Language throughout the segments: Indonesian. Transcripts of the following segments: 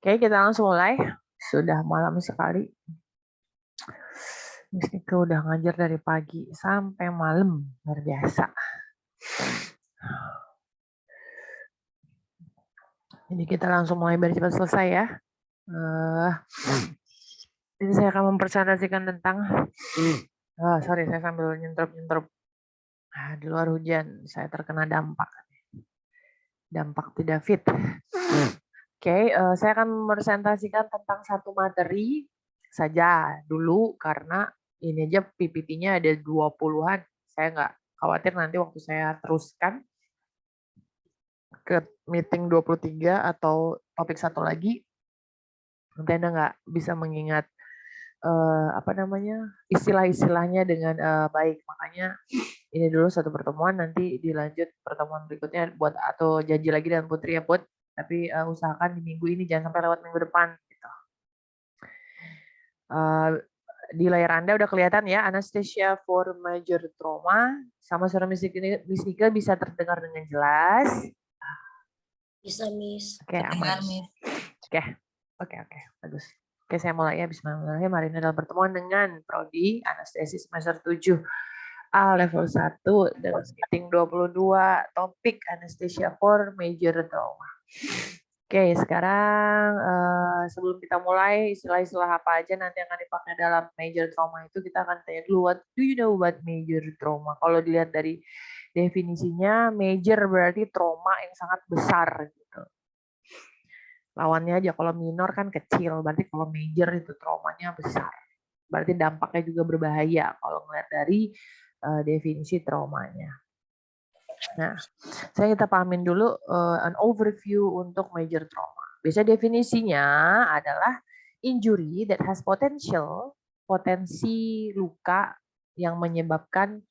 Oke, kita langsung mulai. Sudah malam sekali. Miss Nike udah ngajar dari pagi sampai malam, luar biasa. Jadi kita langsung mulai biar cepat selesai ya. Ini saya akan mempresentasikan tentang, sorry saya sambil nyentrup. Di luar hujan, saya terkena dampak tidak fit. Oke, saya akan mempresentasikan tentang satu materi saja dulu karena ini aja PPT-nya ada 20-an. Saya nggak khawatir nanti waktu saya teruskan ke meeting 23 atau topik satu lagi, nanti Anda nggak bisa mengingat istilah-istilahnya dengan baik. Makanya ini dulu satu pertemuan, nanti dilanjut pertemuan berikutnya buat atau janji lagi dengan Putri ya Put. Tapi usahakan di minggu ini jangan sampai lewat minggu depan. Gitu. Di layar Anda udah kelihatan ya, anesthesia for major trauma. Sama suara Miss Nika bisa terdengar dengan jelas. Bisa, Miss. Oke, aman. Oke, bagus. Oke, saya mulai ya. Bismillahirrahmanirrahim. Hari ini adalah pertemuan dengan Prodi Anestesi semester 7 A level 1 dengan meeting 22 topik anesthesia for major trauma. Oke, sekarang sebelum kita mulai, istilah-istilah apa aja nanti akan dipakai dalam major trauma itu, kita akan tanya dulu, what do you know about major trauma? Kalau dilihat dari definisinya, major berarti trauma yang sangat besar. Gitu. Lawannya aja, kalau minor kan kecil, berarti kalau major itu traumanya besar. Berarti dampaknya juga berbahaya kalau melihat dari definisi traumanya. Nah, kita pahamin dulu an overview untuk major trauma. Biasa definisinya adalah injury that has potensi luka yang menyebabkan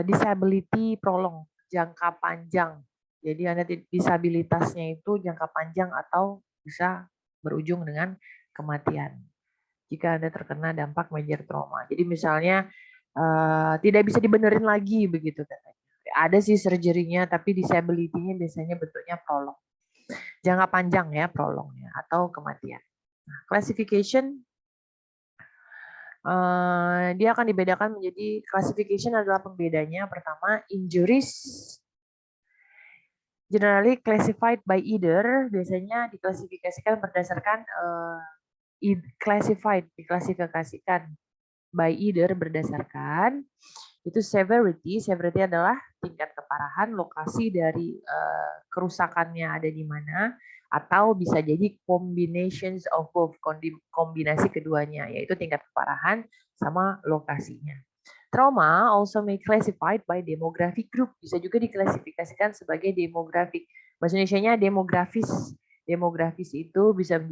disability prolong, jangka panjang. Jadi Anda disabilitasnya itu jangka panjang atau bisa berujung dengan kematian. Jika Anda terkena dampak major trauma. Jadi misalnya tidak bisa dibenerin lagi begitu katanya. Ada sih surgery-nya, tapi disability-nya biasanya bentuknya prolong. Jangka panjang ya prolongnya atau kematian. Nah, classification dia akan dibedakan menjadi classification adalah pembedanya. Pertama, injuries generally classified by either, biasanya diklasifikasikan berdasarkan diklasifikasikan by either berdasarkan itu severity adalah tingkat keparahan, lokasi dari kerusakannya ada di mana, atau bisa jadi combinations of both, kombinasi keduanya, yaitu tingkat keparahan sama lokasinya. Trauma also may classified by demographic group, bisa juga diklasifikasikan sebagai demographic. Bahasa Indonesianya demografis. Demografis itu bisa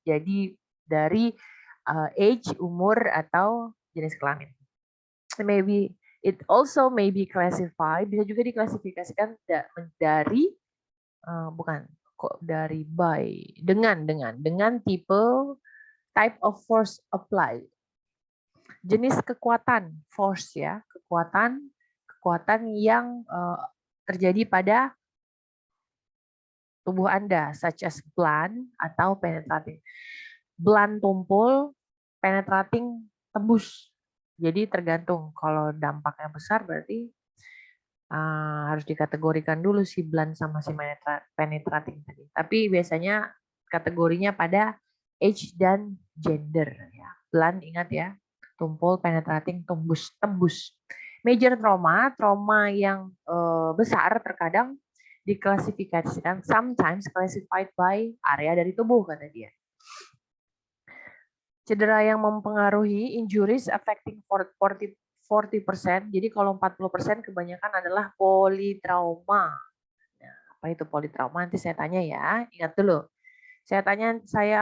jadi dari age, umur, atau jenis kelamin. Maybe it also may be classified, bisa juga diklasifikasikan dari dengan tipe type of force applied, jenis kekuatan force ya, kekuatan yang terjadi pada tubuh Anda, such as blunt atau penetrating. Blunt tumpul, penetrating tembus. Jadi tergantung, kalau dampaknya besar berarti harus dikategorikan dulu si blunt sama si penetrating tadi. Tapi biasanya kategorinya pada age dan gender ya. Blunt ingat ya, tumpul, penetrating, tembus. Major trauma yang besar terkadang diklasifikasikan sometimes classified by area dari tubuh kata dia. Cedera yang mempengaruhi injuries affecting 40%. Jadi kalau 40% kebanyakan adalah politrauma. Nah, apa itu politrauma? Nanti saya tanya ya. Ingat dulu. Saya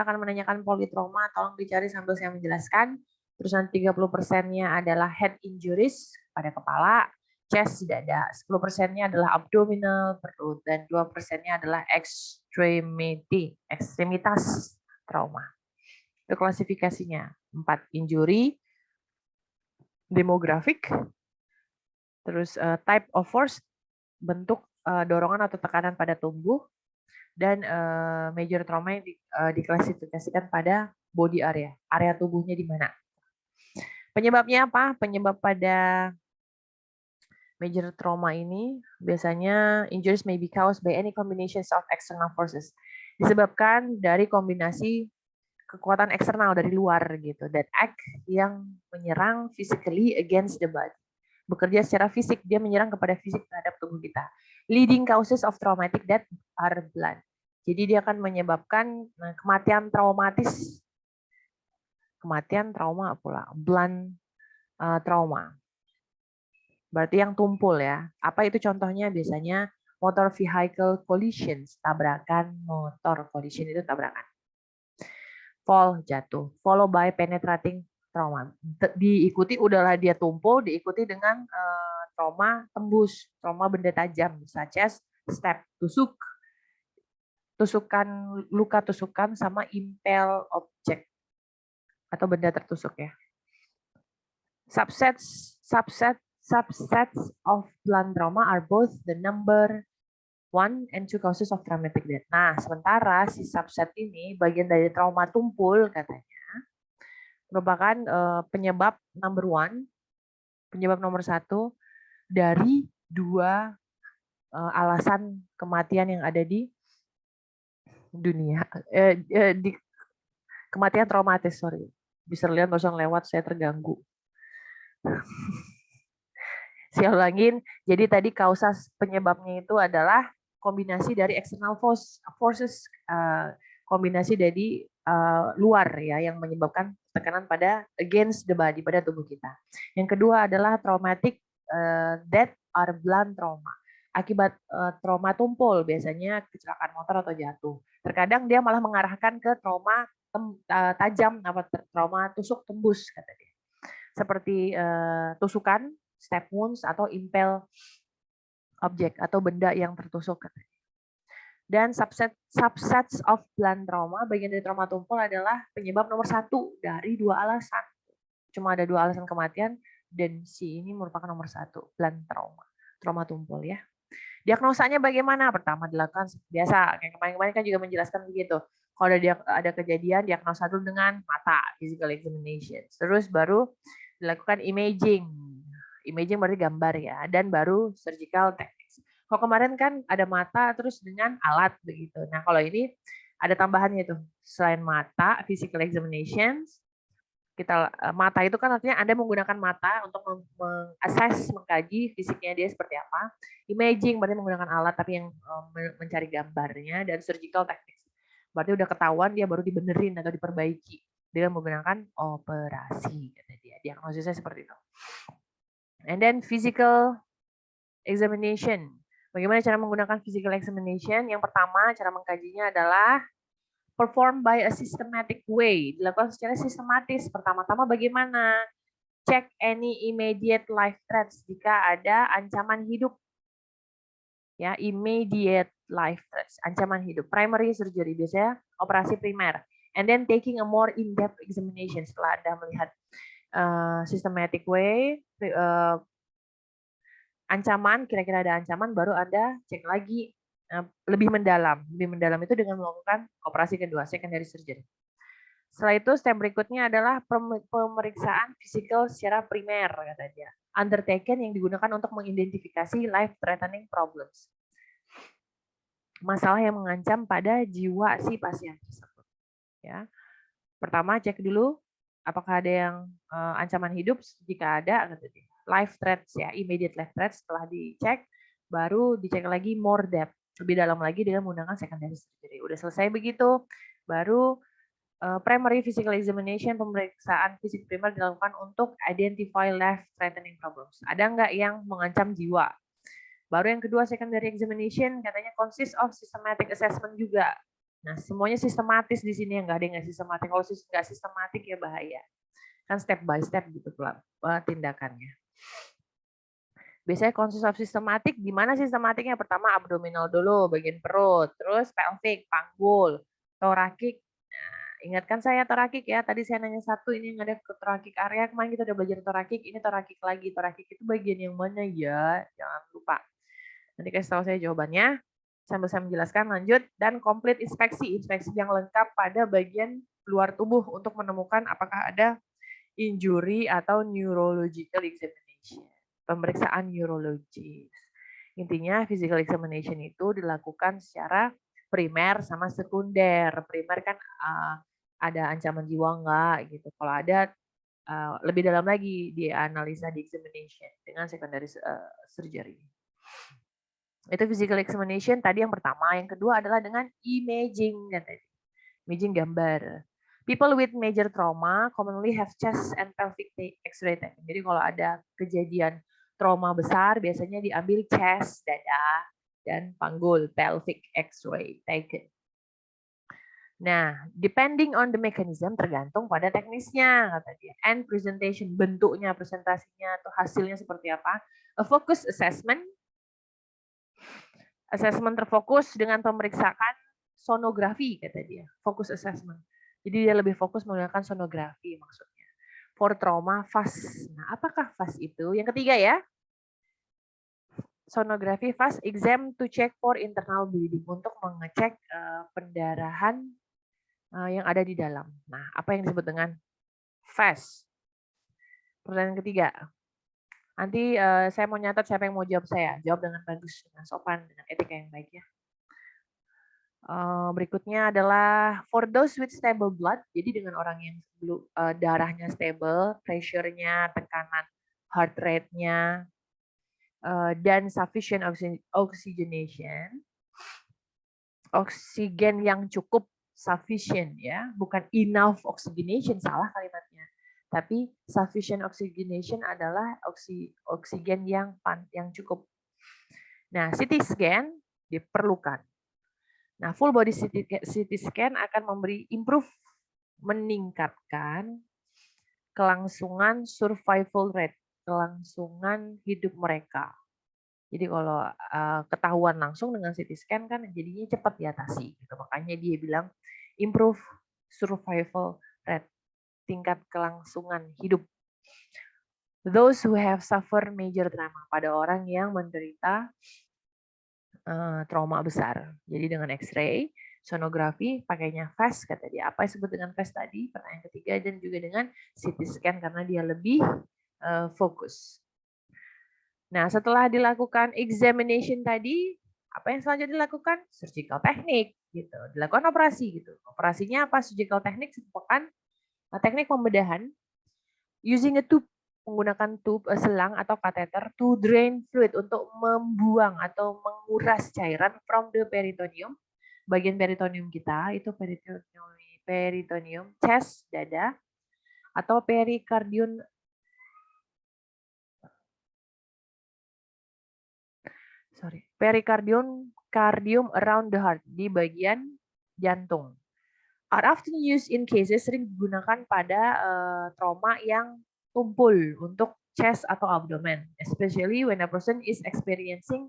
akan menanyakan politrauma, tolong dicari sambil saya menjelaskan. Terus nanti 30%-nya adalah head injuries pada kepala, chest, dada. 10%-nya adalah abdominal, perut, dan 2%-nya adalah ekstremitas trauma. Itu klasifikasinya. 4 injury, demographic, terus type of force, bentuk dorongan atau tekanan pada tubuh, Dan major trauma yang diklasifikasikan pada body area tubuhnya di mana. Penyebabnya apa? Penyebab pada major trauma ini biasanya injuries may be caused by any combinations of external forces. Disebabkan dari kombinasi kekuatan eksternal dari luar gitu, that act yang menyerang physically against the body. Bekerja secara fisik, dia menyerang kepada fisik terhadap tubuh kita. Leading causes of traumatic death are blunt. Jadi dia akan menyebabkan kematian traumatis, kematian trauma pula, blunt trauma. Berarti yang tumpul ya. Apa itu contohnya? Biasanya motor vehicle collisions, tabrakan motor. Collision itu tabrakan. Fall, jatuh. Follow by penetrating trauma. Diikuti udahlah dia tumpul, diikuti dengan trauma tembus, trauma benda tajam, such as stab, tusuk, tusukan, luka tusukan sama impel object atau benda tertusuk ya. Subsets of blunt trauma are both the number 1 and 2 causes of traumatic death. Nah, sementara si subset ini bagian dari trauma tumpul katanya merupakan penyebab number 1, penyebab nomor 1 dari 2 alasan kematian yang ada di dunia. Di kematian traumatis, sorry. Bisa lihat barusan lewat, saya terganggu. Saya ulangin, jadi tadi kausa penyebabnya itu adalah kombinasi dari external forces, kombinasi dari luar ya yang menyebabkan tekanan pada against the body, pada tubuh kita. Yang kedua adalah traumatic death or blunt trauma. Akibat trauma tumpul, biasanya kecelakaan motor atau jatuh. Terkadang dia malah mengarahkan ke trauma tajam, trauma tusuk tembus kata dia. Seperti tusukan, stab wounds atau impel object atau benda yang tertusuk. Dan subsets of blunt trauma, bagian dari trauma tumpul adalah penyebab nomor 1 dari 2 alasan. Cuma ada 2 alasan kematian dan si ini merupakan nomor 1, blunt trauma tumpul ya. Diagnosanya bagaimana? Pertama dilakukan biasa, kayak kemarin-kemarin kan juga menjelaskan begitu. Kalau ada kejadian, diagnosa dulu dengan mata, physical examination. Terus baru dilakukan imaging. Imaging berarti gambar ya, dan baru surgical techniques. Kalau kemarin kan ada mata terus dengan alat begitu. Nah, kalau ini ada tambahannya tuh. Selain mata, physical examinations, mata itu kan artinya Anda menggunakan mata untuk mengakses, mengkaji fisiknya dia seperti apa. Imaging berarti menggunakan alat tapi yang mencari gambarnya, dan surgical techniques. Berarti udah ketahuan dia baru dibenerin atau diperbaiki dengan menggunakan operasi kata dia. Diagnosisnya seperti itu. And then physical examination. Bagaimana cara menggunakan physical examination? Yang pertama, cara mengkajinya adalah performed by a systematic way, dilakukan secara sistematis. Pertama-tama bagaimana? Check any immediate life threats jika ada ancaman hidup. Ya, immediate life threats, ancaman hidup. Primary surgery biasanya operasi primer. And then taking a more in-depth examination setelah Anda melihat systematic way, ancaman, kira-kira ada ancaman, baru Anda cek lagi lebih mendalam. Lebih mendalam itu dengan melakukan operasi kedua, secondary surgery. Setelah itu, step berikutnya adalah pemeriksaan fisikal secara primer, kata dia. Undertaken yang digunakan untuk mengidentifikasi life-threatening problems. Masalah yang mengancam pada jiwa si pasien tersebut. Ya. Pertama, cek dulu apakah ada yang ancaman hidup. Jika ada, kata dia. Life threats, ya, immediate life threats. Setelah dicek, baru dicek lagi more depth. Lebih dalam lagi dengan menggunakan secondary surgery. Udah selesai begitu, baru primary physical examination, pemeriksaan fisik primer dilakukan untuk identify life-threatening problems. Ada nggak yang mengancam jiwa? Baru yang kedua, secondary examination, katanya consist of systematic assessment juga. Nah, semuanya sistematis di sini, nggak ada yang nggak sistematik. Kalau nggak sistematik ya bahaya. Kan step by step gitu tindakannya. Biasanya consist of systematic, gimana sistematiknya? Pertama abdominal dulu, bagian perut, terus pelvic, panggul, thoracic. Ingatkan saya thoracic ya, tadi saya nanya satu, ini yang ada ke thoracic area, kemarin kita udah belajar thoracic, ini thoracic lagi. Thoracic itu bagian yang mana ya? Jangan lupa. Nanti kasih tahu saya jawabannya. sambil saya menjelaskan, lanjut, dan complete inspeksi yang lengkap pada bagian luar tubuh untuk menemukan apakah ada injury atau neurological examination, pemeriksaan neurologis. Intinya physical examination itu dilakukan secara primer sama sekunder. Primer kan ada ancaman jiwa enggak gitu. Kalau ada lebih dalam lagi dianalisa di examination dengan secondary surgery. Itu physical examination tadi yang pertama. Yang kedua adalah dengan imaging. Imaging gambar. People with major trauma commonly have chest and pelvic X-ray taken. Jadi kalau ada kejadian trauma besar, biasanya diambil chest, dada, dan panggul, pelvic X-ray taken. Nah, depending on the mechanism, tergantung pada teknisnya, kata dia. And presentation, bentuknya, presentasinya, atau hasilnya seperti apa. A focus assessment terfokus dengan pemeriksaan sonografi, kata dia. Focus assessment. Jadi dia lebih fokus menggunakan sonografi maksudnya. For trauma, FAST. Nah, apakah FAST itu? Yang ketiga ya, sonografi FAST exam to check for internal bleeding, untuk mengecek pendarahan yang ada di dalam. Nah, apa yang disebut dengan FAST? Pertanyaan ketiga. Nanti saya mau nyatat siapa yang mau jawab saya. Jawab dengan bagus, dengan sopan, dengan etika yang baik ya. Berikutnya adalah for those with stable blood. Jadi dengan orang yang darahnya stable, pressure-nya, tekanan heart rate-nya, dan sufficient oxygenation. Oksigen yang cukup, sufficient ya, bukan enough oxygenation, salah kalimatnya. Tapi sufficient oxygenation adalah oksigen yang cukup. Nah, CT scan diperlukan. Nah, full body CT scan akan meningkatkan kelangsungan survival rate, kelangsungan hidup mereka. Jadi kalau ketahuan langsung dengan CT scan kan jadinya cepat diatasi. Gitu. Makanya dia bilang improve survival rate, tingkat kelangsungan hidup. Those who have suffered major trauma, pada orang yang menderita trauma besar. Jadi dengan X-ray, sonografi, pakainya FAST, kata dia. Apa yang disebut dengan FAST tadi? Pertanyaan ketiga, dan juga dengan CT scan karena dia lebih fokus. Nah, setelah dilakukan examination tadi, apa yang selanjutnya dilakukan? Surgical technique, gitu. Dilakukan operasi, gitu. Operasinya apa? Surgical technique merupakan teknik pembedahan using a tube, menggunakan selang atau kateter to drain fluid, untuk membuang atau menguras cairan from the peritoneum. Bagian peritoneum kita itu peritoneum, chest, dada, atau perikardium around the heart, di bagian jantung. Are often used in cases, sering digunakan pada trauma yang tumpul untuk chest atau abdomen, especially when a person is experiencing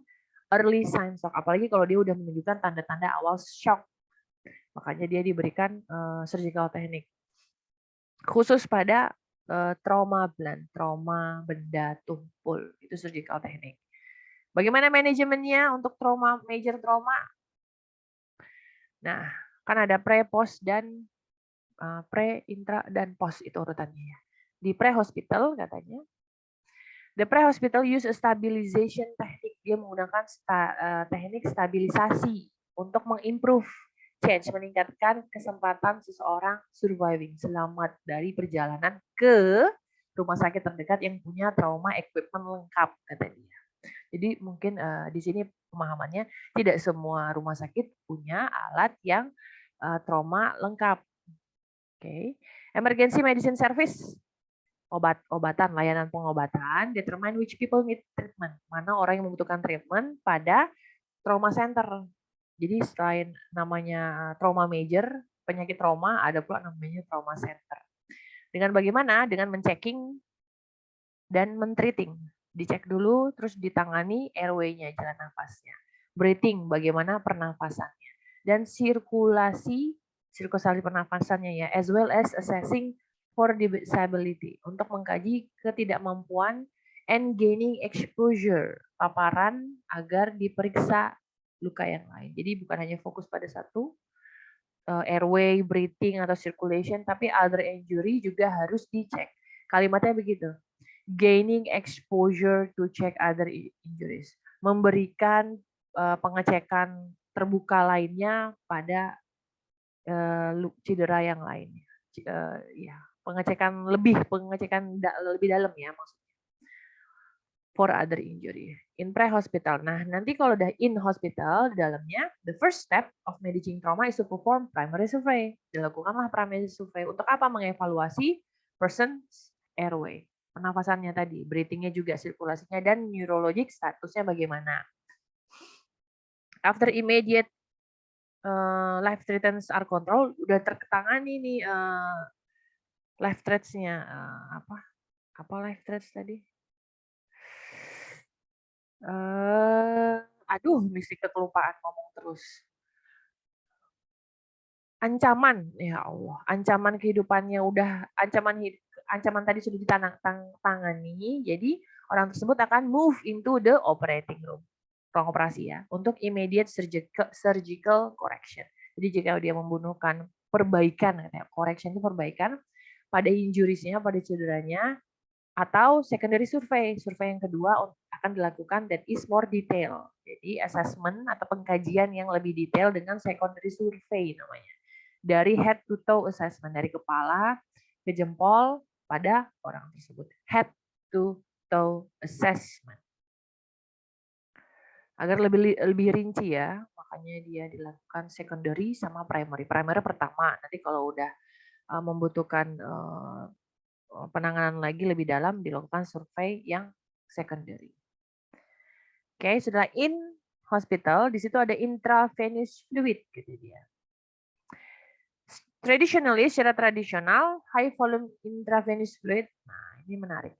early signs shock, apalagi kalau dia udah menunjukkan tanda-tanda awal shock, makanya dia diberikan surgical technique khusus pada trauma benda tumpul, itu surgical technique. Bagaimana manajemennya untuk major trauma? Nah, kan ada pre, post, dan pre, intra, dan post, itu urutannya ya. Di pre-hospital katanya, the pre-hospital use a stabilization technique. Dia menggunakan teknik stabilisasi untuk mengimprove change, meningkatkan kesempatan seseorang surviving, selamat dari perjalanan ke rumah sakit terdekat yang punya trauma equipment lengkap, kata dia. Jadi mungkin di sini pemahamannya tidak semua rumah sakit punya alat yang trauma lengkap. Oke. Emergency medicine service, obat-obatan, layanan pengobatan, determine which people need treatment. Mana orang yang membutuhkan treatment pada trauma center. Jadi selain namanya trauma major, penyakit trauma, ada pula namanya trauma center. Dengan bagaimana? Dengan men-checking dan men-treating. Dicek dulu, terus ditangani airway-nya, jalan nafasnya. Breathing, bagaimana pernafasannya. Dan sirkulasi pernafasannya ya, as well as assessing for disability, untuk mengkaji ketidakmampuan and gaining exposure, paparan, agar diperiksa luka yang lain. Jadi bukan hanya fokus pada satu airway, breathing atau circulation, tapi other injury juga harus dicek. Kalimatnya begitu. Gaining exposure to check other injuries. Memberikan pengecekan terbuka lainnya pada cedera yang lainnya. Ya, pengecekan lebih dalam ya maksudnya. For other injury in pre-hospital. Nah, nanti kalau udah in hospital di dalamnya, the first step of managing trauma is to perform primary survey. Dilakukanlah primary survey untuk apa? Mengevaluasi person's airway, pernafasannya tadi, breathingnya juga, sirkulasinya, dan neurologic statusnya bagaimana. After immediate life threats are control, udah tertangani nih life threats-nya apa life threats tadi? Aduh, mesti kelupaan ngomong terus. Ancaman, ya Allah, ancaman kehidupannya udah ancaman tadi sudah ditangani, jadi orang tersebut akan move into the operating room, ruang operasi ya, untuk immediate surgical correction. Jadi jika dia membunuhkan perbaikan, correction itu perbaikan pada injuries-nya, pada cederanya, atau secondary survey. Survei yang kedua akan dilakukan that is more detail. Jadi assessment atau pengkajian yang lebih detail dengan secondary survey namanya. Dari head to toe assessment, dari kepala ke jempol pada orang tersebut. Head to toe assessment. Agar lebih rinci ya, makanya dia dilakukan secondary sama primary. Primary pertama, nanti kalau udah membutuhkan penanganan lagi lebih dalam dilakukan survei yang secondary. Oke, setelah in hospital, di situ ada intravenous fluid gitu dia. Traditionally, secara tradisional, high volume intravenous fluid. Nah, ini menarik.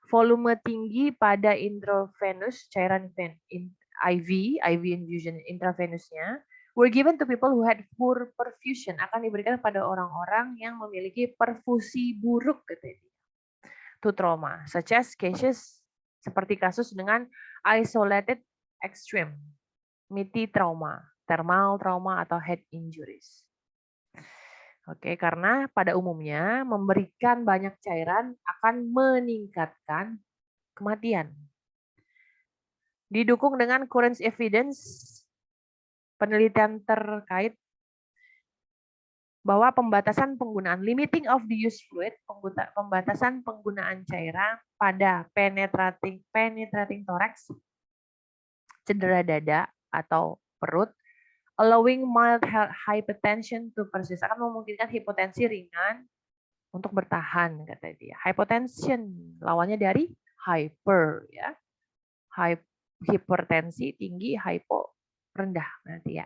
Volume tinggi pada intravenous cairan IV infusion intravenusnya were given to people who had poor perfusion, akan diberikan pada orang-orang yang memiliki perfusi buruk gitu. To trauma, such as cases seperti kasus dengan isolated extreme, MITI trauma, thermal trauma atau head injuries. Oke, karena pada umumnya memberikan banyak cairan akan meningkatkan kematian. Didukung dengan current evidence, penelitian terkait bahwa pembatasan penggunaan limiting of the use fluid, pembatasan penggunaan cairan pada penetrating thorax, cedera dada atau perut, allowing mild hypertension to persist, akan memungkinkan hipotensi ringan untuk bertahan kata dia. Hypotension lawannya dari hyper ya. Hipertensi tinggi, hypo rendah berarti ya.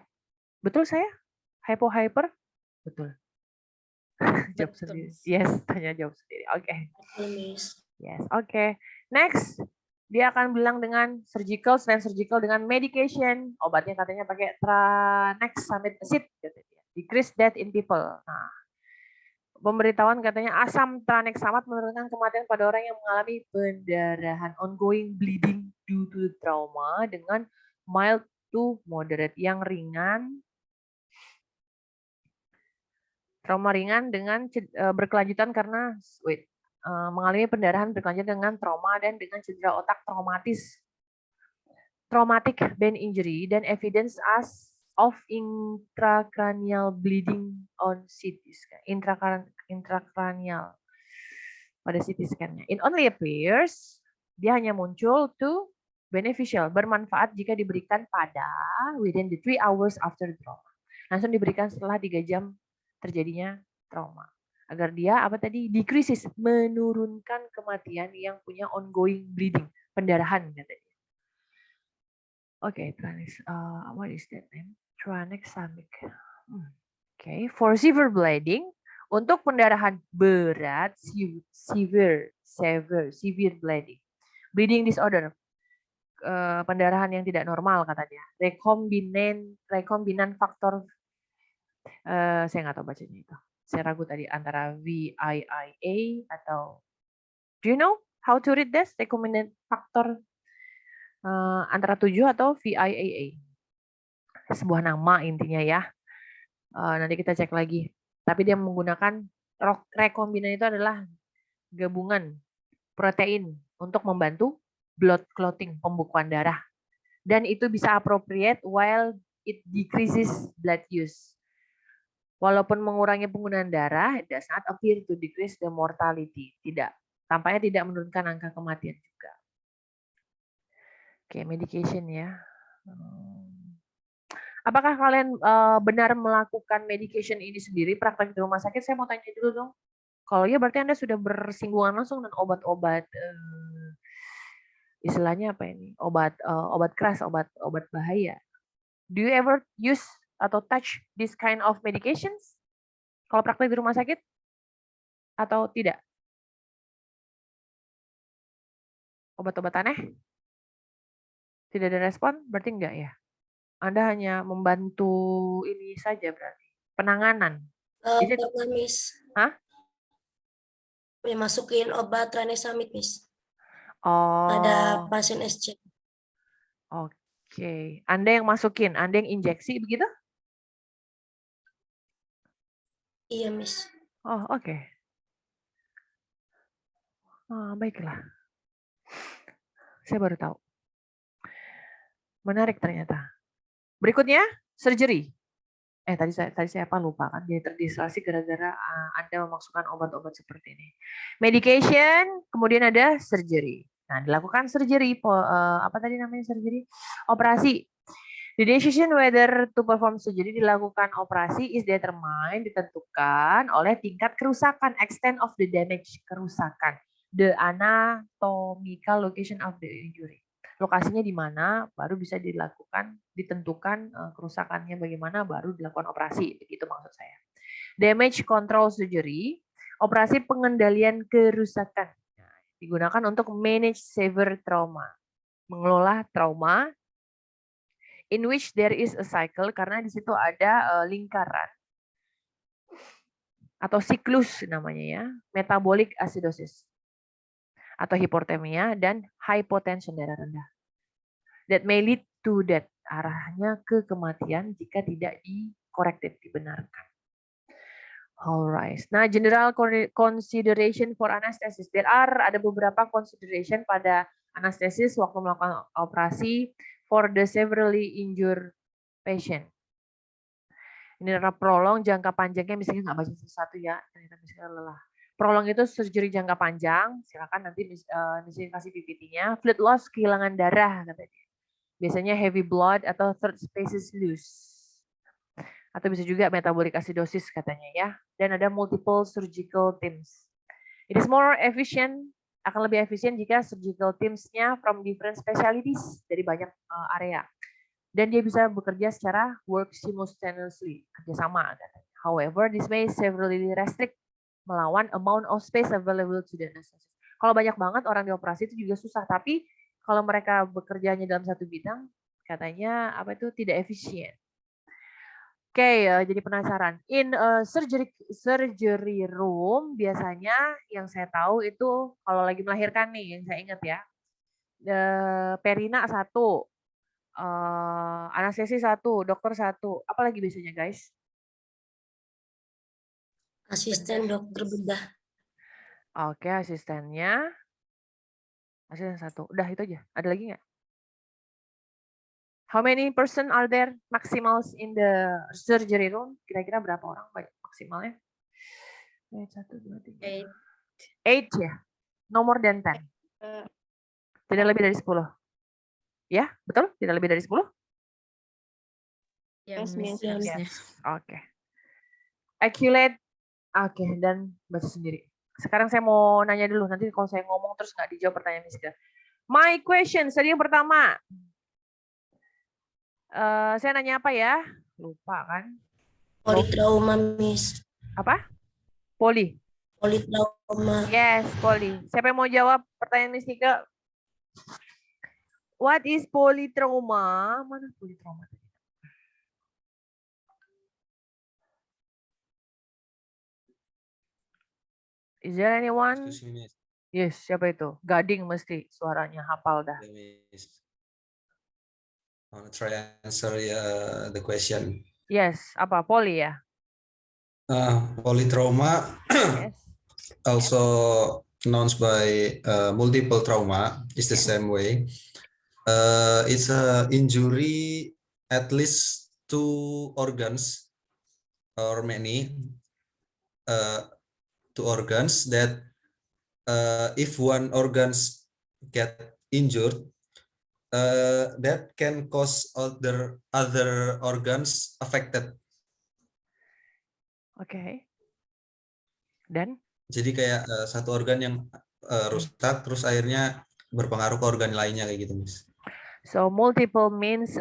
Betul saya? Hyper? Betul. Jawab sendiri. Yes, tanya jawab sendiri. Oke. Yes, oke. Next, dia akan bilang dengan surgical, selain surgical dengan medication. Obatnya katanya pakai tranexamide acid. Decrease death in people. Nah, pemberitahuan katanya asam tranexamate menurunkan kematian pada orang yang mengalami pendarahan, ongoing bleeding due to trauma dengan mild to moderate, yang ringan, trauma ringan dengan berkelanjutan karena mengalami pendarahan berkelanjutan dengan trauma dan dengan cedera otak traumatis, traumatic brain injury, dan evidence of intracranial bleeding on CT scan, intracranial pada CT scan-nya. It only appears, dia hanya muncul to beneficial, bermanfaat jika diberikan pada within the 3 hours after trauma. Langsung diberikan setelah 3 jam terjadinya trauma. Agar dia apa tadi? Decreases, menurunkan kematian yang punya ongoing bleeding, pendarahan katanya. Oke, what is that name? Tranexamic. Oke, for severe bleeding, untuk pendarahan berat, severe bleeding, bleeding disorder, pendarahan yang tidak normal katanya, rekombinan faktor, saya nggak tahu bacanya itu. Saya ragu tadi antara VIIA atau, do you know how to read this? Rekombinan faktor antara 7 atau VIIA. sebuah nama intinya ya. Nanti kita cek lagi. Tapi dia menggunakan rekombinan itu adalah gabungan protein untuk membantu blood clotting, pembekuan darah. Dan itu bisa appropriate while it decreases blood use. Walaupun mengurangi penggunaan darah, it does not appear to decrease the mortality. Tidak. Tampaknya tidak menurunkan angka kematian juga. Oke, medication ya. Apakah kalian benar melakukan medication ini sendiri, praktek di rumah sakit? Saya mau tanya dulu dong. Kalau iya berarti Anda sudah bersinggungan langsung dengan obat-obat, istilahnya apa ini? Obat keras, obat bahaya. Do you ever use atau touch this kind of medications? Kalau praktek di rumah sakit? Atau tidak? Obat-obat aneh? Tidak ada respon? Berarti enggak ya? Anda hanya membantu ini saja berarti. Penanganan. Pernah, Miss. Hah? Masukin obat Ranesamid, Miss. Oh. Ada pasien SC. Oke. Anda yang masukin, Anda yang injeksi begitu? Iya, Miss. Oh, oke. Baiklah. Saya baru tahu. Menarik ternyata. Berikutnya, surgery. Tadi saya lupa kan, jadi terdistraksi gara-gara Anda memasukkan obat-obat seperti ini. Medication, kemudian ada surgery. Nah, dilakukan surgery, apa tadi namanya surgery? Operasi. The decision whether to perform surgery, dilakukan operasi is determined, ditentukan oleh tingkat kerusakan, extent of the damage, kerusakan, the anatomical location of the injury. Lokasinya di mana baru bisa ditentukan kerusakannya bagaimana baru dilakukan operasi, begitu maksud saya. Damage control surgery, operasi pengendalian kerusakan, digunakan untuk manage severe trauma, mengelola trauma in which there is a cycle, karena di situ ada lingkaran atau siklus namanya ya, metabolic acidosis atau hipotermia dan hypotension darah rendah. That may lead to death, arahnya ke kematian jika tidak di-corrected, dibenarkan. Alright. Nah, general consideration for anesthesis. Ada beberapa consideration pada anestesis waktu melakukan operasi for the severely injured patient. Ini adalah prolong jangka panjangnya, misalnya nggak baca satu ya, ternyata misalnya lelah. Prolong itu surgery jangka panjang, silakan nanti misalnya kasih PPT-nya. Fluid loss, kehilangan darah katanya. Biasanya heavy blood atau third spaces loose. Atau bisa juga metabolic acidosis katanya ya. Dan ada multiple surgical teams. It is more efficient, akan lebih efisien jika surgical teams-nya from different specialties, dari banyak area. Dan dia bisa bekerja secara work simultaneously, kerjasama katanya. However, this may severely restrict, melawan amount of space available to the anesthesis. Kalau banyak banget orang dioperasi itu juga susah, tapi kalau mereka bekerjanya dalam satu bidang, katanya tidak efisien. Oke, jadi penasaran. In surgery room biasanya yang saya tahu itu kalau lagi melahirkan nih, yang saya ingat ya, perina 1, anestesi 1, dokter 1. Apa lagi biasanya guys? Asisten dokter bedah. Oke, asistennya. Asisten 1. Udah itu aja. Ada lagi nggak? How many person are there maximals in the surgery room? Kira-kira berapa orang maksimalnya? 1, 2, 3. 8 ya? No more than 10. Tidak lebih dari 10. Ya, betul? Tidak lebih dari 10? Yes, Miss. Oke. Accurate. Oke, dan baca sendiri. Sekarang saya mau nanya dulu, nanti kalau saya ngomong terus nggak dijawab pertanyaan Miss. My question, tadi yang pertama. Saya nanya apa ya? Lupa kan? Politrauma, Miss. Apa? Politrauma. Yes, poli. Siapa yang mau jawab pertanyaan Miss Nika? What is polytrauma? Mana polytrauma? Is there anyone? Yes, siapa itu? Gading mesti suaranya, hafal dah. I wanna try answer the question. Yes, apa? Poli ya? Polytrauma, Yes. also known by multiple trauma, is the Yes. same way. It's a injury at least two organs or many two organs that if one organs get injured, that can cause other organs affected. Oke. Dan? Jadi kayak satu organ yang rusak, terus akhirnya berpengaruh ke organ lainnya kayak gitu, Miss. So multiple means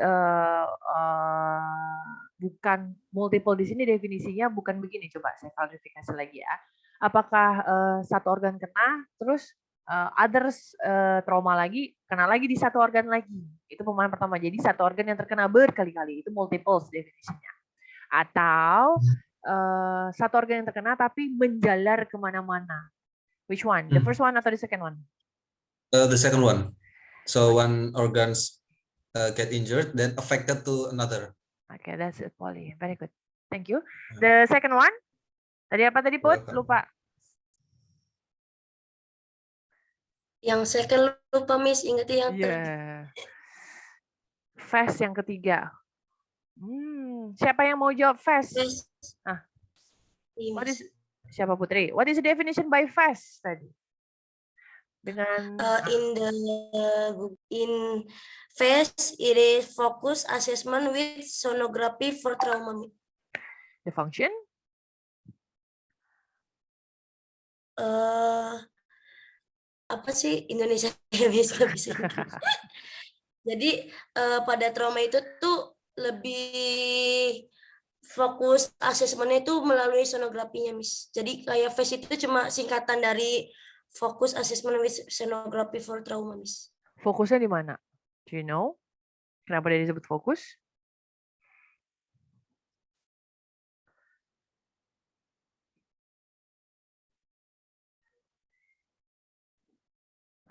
bukan multiple di sini definisinya bukan begini. Coba saya klarifikasi lagi ya. Apakah satu organ kena, terus others trauma lagi, kena lagi di satu organ lagi. Itu pemahaman pertama. Jadi satu organ yang terkena berkali-kali itu multiple definisinya. Atau satu organ yang terkena tapi menjalar kemana-mana. Which one? The first one atau the second one? The second one. So one organs get injured, then affected to another. Okay, that's it, Polly. Very good. Thank you. The second one? Tadi apa tadi, Put? Lupa. Yang second lupa, Miss. Ingat yang Fast yang ketiga. Siapa yang mau jawab fast? What is, siapa Putri? What is the definition by fast tadi? Dengan in phase it is focus assessment with sonography for trauma. The function? Apa sih Indonesia bisa. Jadi pada trauma itu tuh lebih fokus asesmennya itu melalui sonografinya, Miss. Jadi kayak phase itu cuma singkatan dari fokus assessment with sonography for trauma, Miss. Fokusnya di mana? Do you know? Kenapa dia disebut fokus?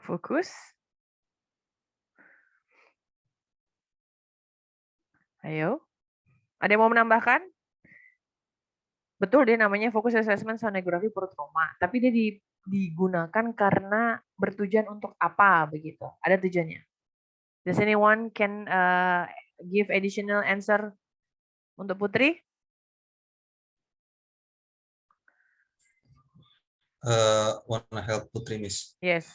Fokus? Ayo. Ada yang mau menambahkan? Betul, dia namanya fokus assessment sonography for trauma. Tapi dia digunakan karena bertujuan untuk apa begitu? Ada tujuannya. Does anyone can give additional answer untuk Putri? Wanna help Putri, Miss? Yes.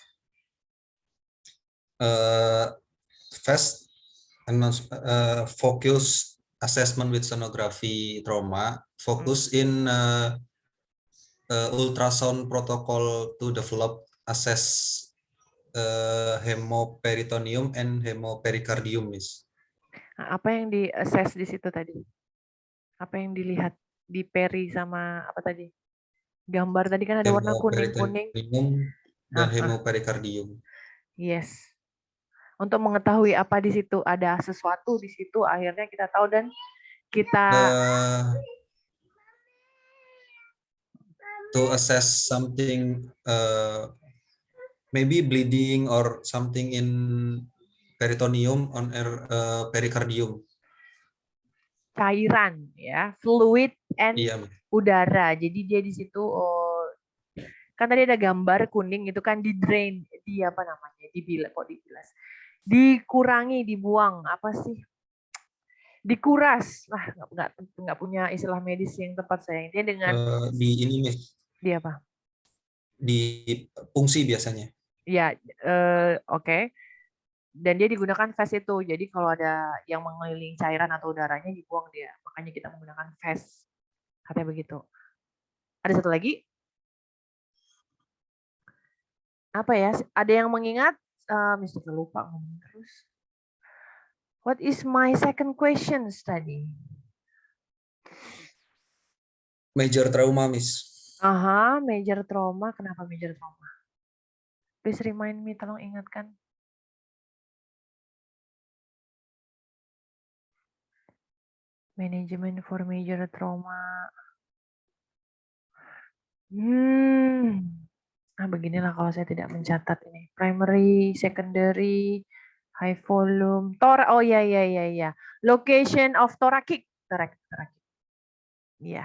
Fast and focus assessment with sonography trauma, focus in ultrasound protocol to develop assess hemoperitoneum and hemopericardium, Miss. Apa yang di-assess di situ tadi? Apa yang dilihat di peri sama apa tadi? Gambar tadi kan ada warna kuning-kuning. Dan hemopericardium. Yes. Untuk mengetahui apa di situ, ada sesuatu di situ, akhirnya kita tahu dan kita to assess something, maybe bleeding or something in peritoneum on pericardium. Cairan ya, fluid and udara. Jadi dia di situ kan tadi ada gambar kuning itu kan di drain, di apa namanya? Dibilas. Dikurangi, dibuang, apa sih? Dikuras. Lah, nggak punya istilah medis yang tepat saya. Dia dengan di ini nih. Di apa? Di fungsi biasanya. Ya, oke. Dan dia digunakan fast itu. Jadi kalau ada yang mengelilingi cairan atau udaranya dibuang dia. Makanya kita menggunakan fast. Katanya begitu. Ada satu lagi? Apa ya? Ada yang mengingat? Mesti lupa ngomong terus. What is my second question tadi? Major trauma, Miss. Major trauma. Kenapa major trauma? Please remind me, tolong ingatkan. Management for major trauma. Beginilah kalau saya tidak mencatat ini. Primary, secondary, High volume. Oh ya. Location of thoracic. Thoracic. Iya.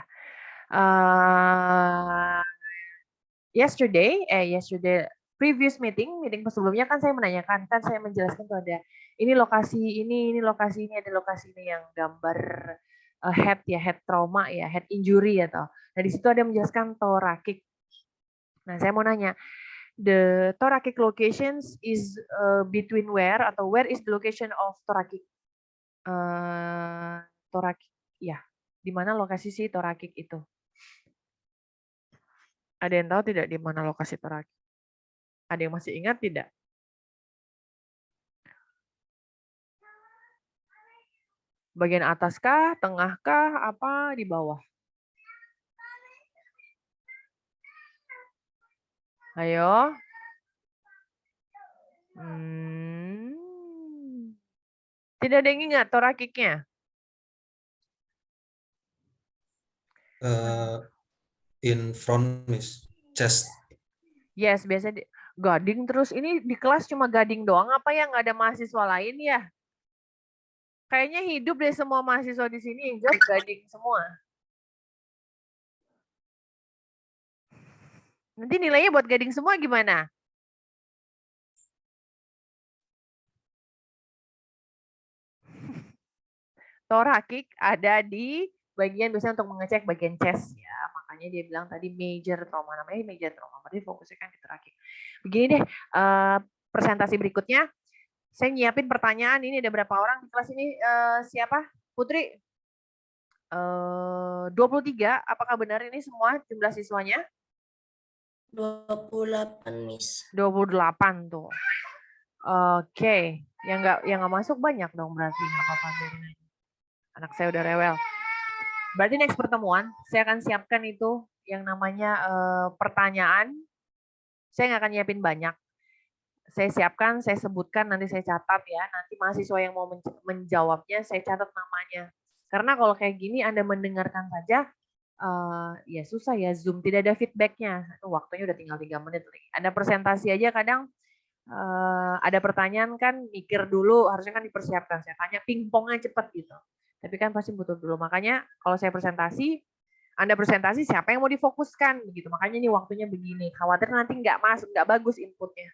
Yesterday, previous meeting sebelumnya kan saya menanyakan, kan saya menjelaskan tuh ada ini lokasi ini ada lokasi ini yang gambar head trauma ya, head injury ya toh. Nah di situ ada menjelaskan thoracic. Nah saya mau nanya, the thoracic locations is between where atau where is the location of thoracic? Thoracic, ya. Di mana lokasi si thoracic itu? Ada yang tahu tidak di mana lokasi thoracic? Ada yang masih ingat tidak? Bagian atas kah, tengah kah, apa di bawah? Ayo. Tidak ada yang ingat thoracic-nya? In front, Miss. Chest. Yes, biasa gading terus. Ini di kelas cuma gading doang apa ya? Nggak ada mahasiswa lain ya? Kayaknya hidup deh semua mahasiswa di sini yang jawab gading semua. Nanti nilainya buat gading semua gimana? Thoracic ada di bagian biasanya untuk mengecek bagian chest ya. Makanya dia bilang tadi major trauma, namanya major trauma. Berarti fokusnya kan ke thoracic. Begini deh, presentasi berikutnya. Saya nyiapin pertanyaan, ini ada berapa orang di kelas ini? Siapa? Putri? 23, apakah benar ini semua jumlah siswanya? 28, Miss. 28 tuh. Oke, yang nggak masuk banyak dong berarti, nggak apa-apa. Anak saya udah rewel. Berarti next pertemuan saya akan siapkan itu yang namanya pertanyaan. Saya nggak akan nyiapin banyak. Saya siapkan, saya sebutkan, nanti saya catat ya. Nanti mahasiswa yang mau menjawabnya, saya catat namanya. Karena kalau kayak gini Anda mendengarkan saja, ya susah ya Zoom, tidak ada feedbacknya. Waktunya udah tinggal 3 menit. Ada presentasi aja kadang ada pertanyaan kan mikir dulu, harusnya kan dipersiapkan. Saya tanya pingpongnya cepat gitu. Tapi kan pasti butuh dulu. Makanya kalau saya presentasi, Anda presentasi siapa yang mau difokuskan begitu. Makanya ini waktunya begini. Khawatir nanti nggak masuk, nggak bagus inputnya.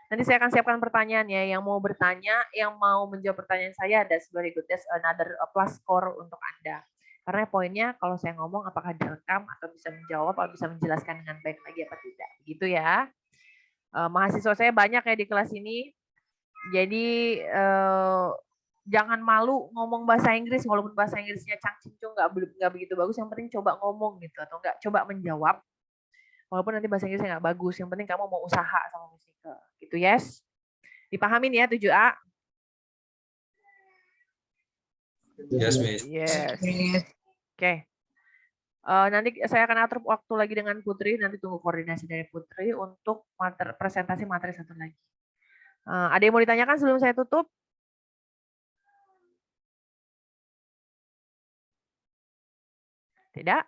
Nanti saya akan siapkan pertanyaan ya, yang mau bertanya, yang mau menjawab pertanyaan saya, that's very good, that's another plus score untuk Anda. Karena poinnya kalau saya ngomong apakah direkam atau bisa menjawab atau bisa menjelaskan dengan baik lagi apa tidak. Begitu ya. Mahasiswa saya banyak ya di kelas ini. Jadi jangan malu ngomong bahasa Inggris, walaupun bahasa Inggrisnya cang-cincung nggak begitu bagus, yang penting coba ngomong gitu atau nggak coba menjawab. Walaupun nanti bahasa Inggrisnya nggak bagus, yang penting kamu mau usaha sama musika. Gitu, yes? Dipahamin ya 7A? Yes, Miss. Yes. Oke. Nanti saya akan atur waktu lagi dengan Putri, nanti tunggu koordinasi dari Putri untuk presentasi materi satu lagi. Ada yang mau ditanyakan sebelum saya tutup? Tidak?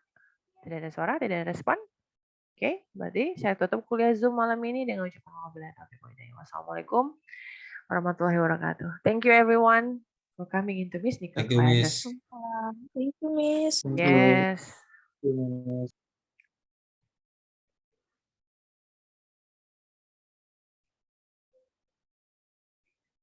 Tidak ada suara, tidak ada respon? Oke, berarti saya tutup kuliah Zoom malam ini dengan ucapan wassalamualaikum warahmatullahi wabarakatuh. Thank you everyone for coming into Miss Nika Thank you, classes. Miss. Thank you, Miss. Yes.